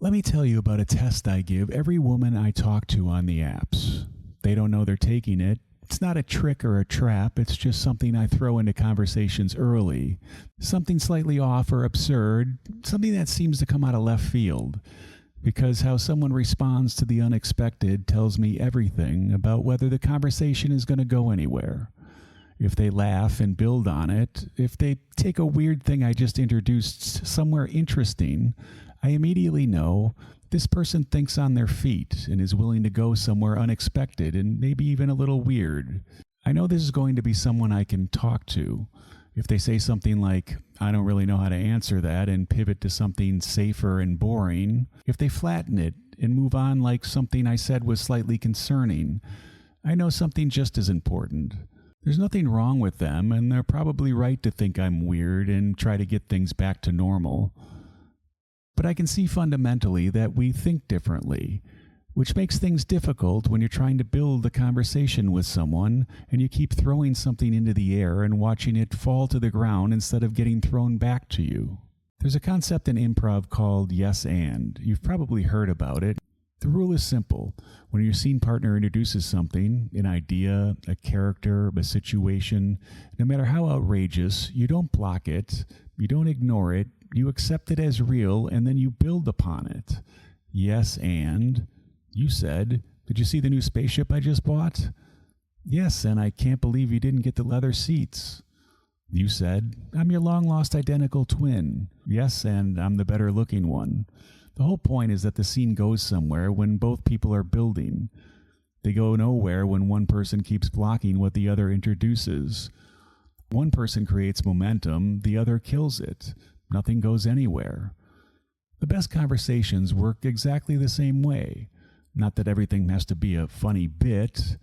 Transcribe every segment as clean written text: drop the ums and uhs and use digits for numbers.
Let me tell you about a test I give every woman I talk to on the apps. They don't know they're taking it. It's not a trick or a trap. It's just something I throw into conversations early. Something slightly off or absurd. Something that seems to come out of left field. Because how someone responds to the unexpected tells me everything about whether the conversation is going to go anywhere. If they laugh and build on it, if they take a weird thing I just introduced somewhere interesting, I immediately know this person thinks on their feet and is willing to go somewhere unexpected and maybe even a little weird. I know this is going to be someone I can talk to. If they say something like, I don't really know how to answer that, and pivot to something safer and boring, if they flatten it and move on like something I said was slightly concerning, I know something just as important. There's nothing wrong with them, and they're probably right to think I'm weird and try to get things back to normal. But I can see fundamentally that we think differently, which makes things difficult when you're trying to build a conversation with someone and you keep throwing something into the air and watching it fall to the ground instead of getting thrown back to you. There's a concept in improv called yes and. You've probably heard about it. The rule is simple. When your scene partner introduces something, an idea, a character, a situation, no matter how outrageous, you don't block it, you don't ignore it, you accept it as real, and then you build upon it. Yes, and you said, did you see the new spaceship I just bought? Yes, and I can't believe you didn't get the leather seats. You said, I'm your long-lost identical twin. Yes, and I'm the better-looking one. The whole point is that the scene goes somewhere when both people are building. They go nowhere when one person keeps blocking what the other introduces. One person creates momentum, the other kills it. Nothing goes anywhere. The best conversations work exactly the same way. Not that everything has to be a funny bit,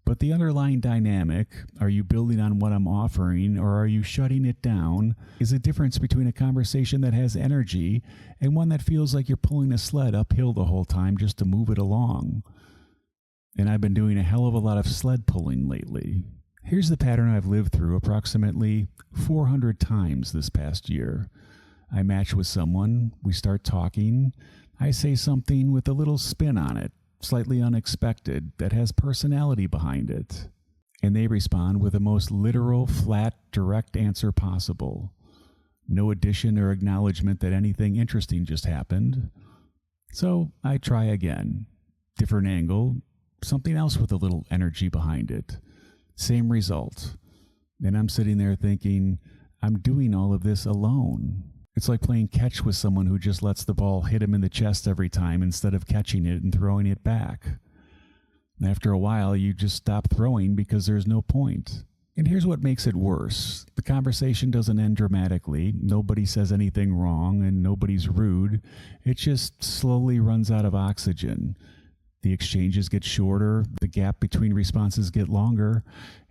but the underlying dynamic, are you building on what I'm offering or are you shutting it down, is a difference between a conversation that has energy and one that feels like you're pulling a sled uphill the whole time just to move it along. And I've been doing a hell of a lot of sled pulling lately. Here's the pattern I've lived through approximately 400 times this past year. I match with someone, we start talking, I say something with a little spin on it, slightly unexpected, that has personality behind it. And they respond with the most literal, flat, direct answer possible. No addition or acknowledgement that anything interesting just happened. So I try again. Different angle, something else with a little energy behind it. Same result. And I'm sitting there thinking, I'm doing all of this alone. It's like playing catch with someone who just lets the ball hit him in the chest every time instead of catching it and throwing it back. After a while, you just stop throwing because there's no point. And here's what makes it worse. The conversation doesn't end dramatically. Nobody says anything wrong and nobody's rude. It just slowly runs out of oxygen. The exchanges get shorter, the gap between responses get longer,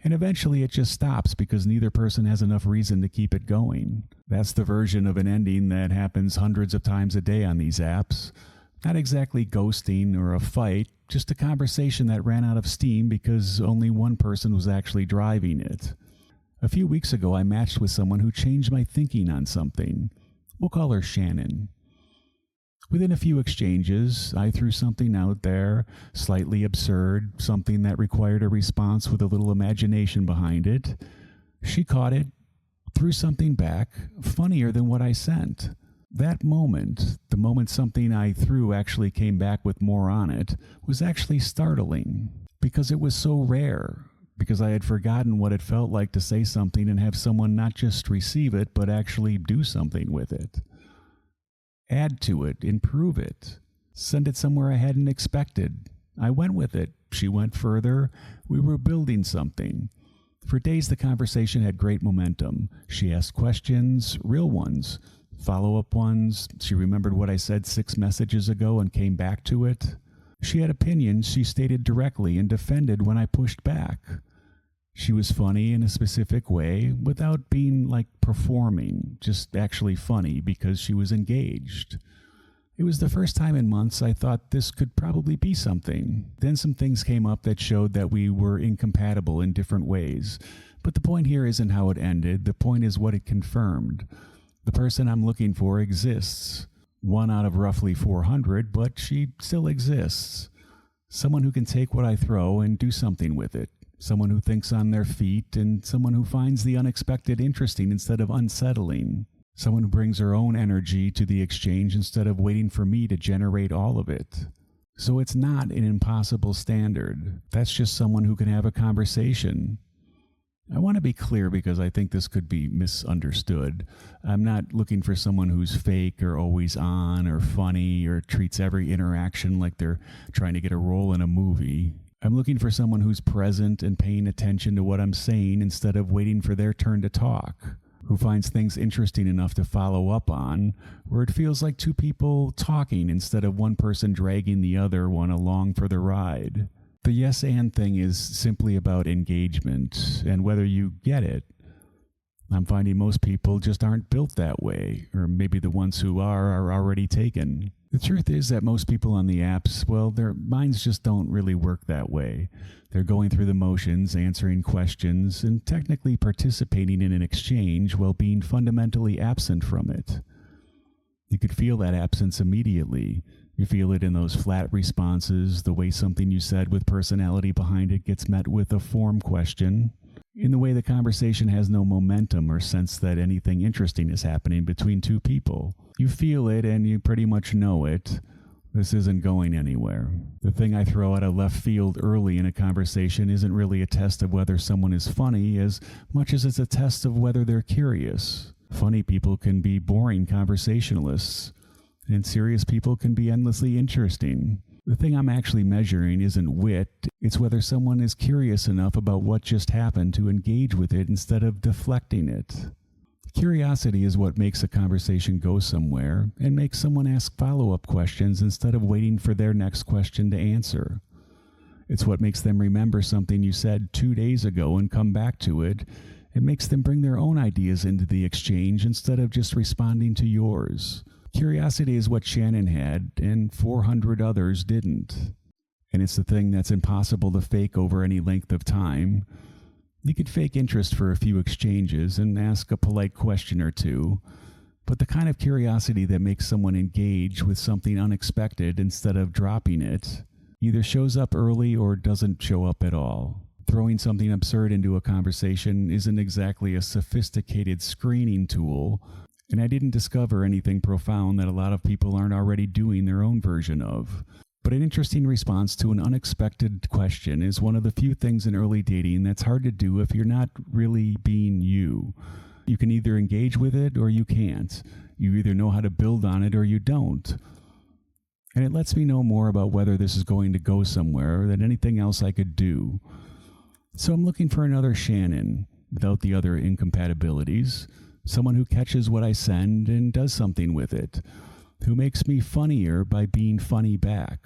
and eventually it just stops because neither person has enough reason to keep it going. That's the version of an ending that happens hundreds of times a day on these apps. Not exactly ghosting or a fight, just a conversation that ran out of steam because only one person was actually driving it. A few weeks ago, I matched with someone who changed my thinking on something. We'll call her Shannon. Within a few exchanges, I threw something out there, slightly absurd, something that required a response with a little imagination behind it. She caught it, threw something back, funnier than what I sent. That moment, the moment something I threw actually came back with more on it, was actually startling, because it was so rare, because I had forgotten what it felt like to say something and have someone not just receive it, but actually do something with it. Add to it, improve it, send it somewhere I hadn't expected. I went with it. She went further. We were building something. For days, the conversation had great momentum. She asked questions, real ones, follow-up ones. She remembered what I said 6 messages ago and came back to it. She had opinions she stated directly and defended when I pushed back. She was funny in a specific way without being like performing, just actually funny because she was engaged. It was the first time in months I thought this could probably be something. Then some things came up that showed that we were incompatible in different ways. But the point here isn't how it ended. The point is what it confirmed. The person I'm looking for exists. One out of roughly 400, but she still exists. Someone who can take what I throw and do something with it. Someone who thinks on their feet, and someone who finds the unexpected interesting instead of unsettling. Someone who brings her own energy to the exchange instead of waiting for me to generate all of it. So it's not an impossible standard. That's just someone who can have a conversation. I want to be clear because I think this could be misunderstood. I'm not looking for someone who's fake or always on or funny or treats every interaction like they're trying to get a role in a movie. I'm looking for someone who's present and paying attention to what I'm saying instead of waiting for their turn to talk. Who finds things interesting enough to follow up on, where it feels like two people talking instead of one person dragging the other one along for the ride. The yes and thing is simply about engagement and whether you get it. I'm finding most people just aren't built that way, or maybe the ones who are already taken. The truth is that most people on the apps, well, their minds just don't really work that way. They're going through the motions, answering questions, and technically participating in an exchange while being fundamentally absent from it. You could feel that absence immediately. You feel it in those flat responses, the way something you said with personality behind it gets met with a form question, in the way the conversation has no momentum or sense that anything interesting is happening between two people. You feel it and you pretty much know it. This isn't going anywhere. The thing I throw out of left field early in a conversation isn't really a test of whether someone is funny as much as it's a test of whether they're curious. Funny people can be boring conversationalists, and serious people can be endlessly interesting. The thing I'm actually measuring isn't wit, it's whether someone is curious enough about what just happened to engage with it instead of deflecting it. Curiosity is what makes a conversation go somewhere and makes someone ask follow-up questions instead of waiting for their next question to answer. It's what makes them remember something you said 2 days ago and come back to it. It makes them bring their own ideas into the exchange instead of just responding to yours. Curiosity is what Shannon had, and 400 others didn't. And it's the thing that's impossible to fake over any length of time. You could fake interest for a few exchanges and ask a polite question or two, but the kind of curiosity that makes someone engage with something unexpected instead of dropping it either shows up early or doesn't show up at all. Throwing something absurd into a conversation isn't exactly a sophisticated screening tool, and I didn't discover anything profound that a lot of people aren't already doing their own version of. But an interesting response to an unexpected question is one of the few things in early dating that's hard to do if you're not really being you. You can either engage with it or you can't. You either know how to build on it or you don't. And it lets me know more about whether this is going to go somewhere than anything else I could do. So I'm looking for another Shannon, without the other incompatibilities. Someone who catches what I send and does something with it. Who makes me funnier by being funny back.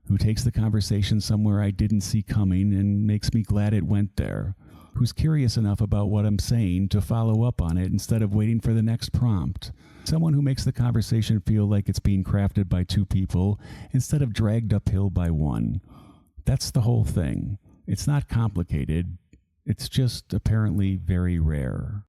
Who takes the conversation somewhere I didn't see coming and makes me glad it went there. Who's curious enough about what I'm saying to follow up on it instead of waiting for the next prompt. Someone who makes the conversation feel like it's being crafted by two people instead of dragged uphill by one. That's the whole thing. It's not complicated. It's just apparently very rare.